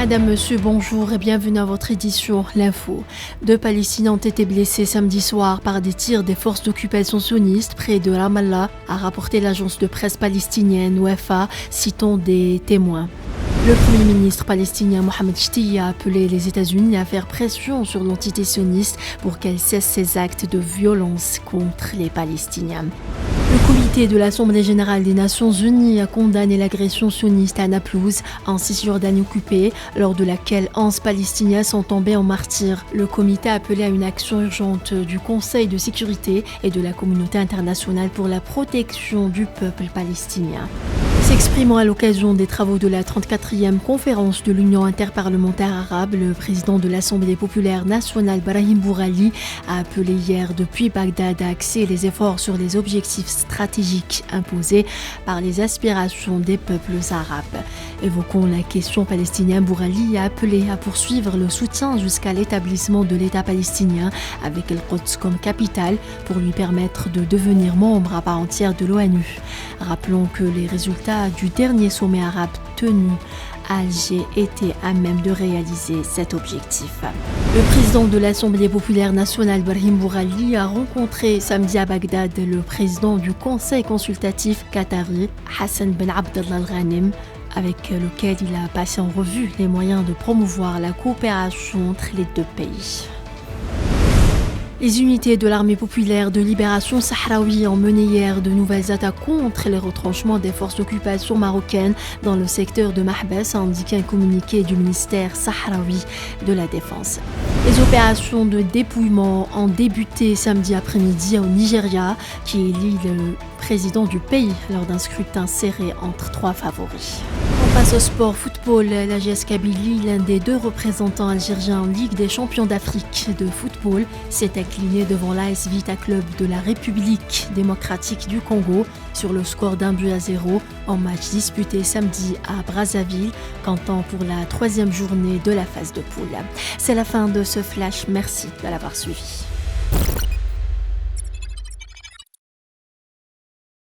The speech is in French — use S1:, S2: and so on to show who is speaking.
S1: Madame, Monsieur, bonjour et bienvenue à votre édition L'Info. 2 Palestiniens ont été blessés samedi soir par des tirs des forces d'occupation sionistes près de Ramallah, a rapporté l'agence de presse palestinienne Wafa, citant des témoins. Le Premier ministre palestinien Mohamed Chtiya a appelé les États-Unis à faire pression sur l'entité sioniste pour qu'elle cesse ses actes de violence contre les Palestiniens. Le comité de l'Assemblée générale des Nations unies a condamné l'agression sioniste à Naplouse, en Cisjordanie occupée, lors de laquelle 11 Palestiniens sont tombés en martyrs. Le comité a appelé à une action urgente du Conseil de sécurité et de la communauté internationale pour la protection du peuple palestinien. S'exprimant à l'occasion des travaux de la 34e conférence de l'Union interparlementaire arabe, le président de l'Assemblée populaire nationale Brahim Bourali a appelé hier depuis Bagdad à axer les efforts sur les objectifs stratégiques imposés par les aspirations des peuples arabes. Évoquant la question palestinienne, Bourali a appelé à poursuivre le soutien jusqu'à l'établissement de l'État palestinien avec El Quds comme capitale pour lui permettre de devenir membre à part entière de l'ONU. Rappelons que les résultats du dernier sommet arabe tenu à Alger étaient à même de réaliser cet objectif. Le président de l'Assemblée populaire nationale Brahim Bourali a rencontré samedi à Bagdad le président du Conseil consultatif qatari Hassan Ben Abdallah Al-Ghanem, avec lequel il a passé en revue les moyens de promouvoir la coopération entre les deux pays. Les unités de l'armée populaire de libération sahraoui ont mené hier de nouvelles attaques contre les retranchements des forces d'occupation marocaines dans le secteur de Mahbès, a indiqué un communiqué du ministère sahraoui de la Défense. Les opérations de dépouillement ont débuté samedi après-midi au Nigeria, qui élit le président du pays lors d'un scrutin serré entre 3 favoris. On passe au sport football. L'AGS Kabylie, l'un des 2 représentants algériens en Ligue des champions d'Afrique de football, s'est incliné devant l'AS Vita Club de la République démocratique du Congo sur le score d'1-0 en match disputé samedi à Brazzaville, comptant pour la 3e journée de la phase de poule. C'est la fin de ce flash. Merci de l'avoir suivi.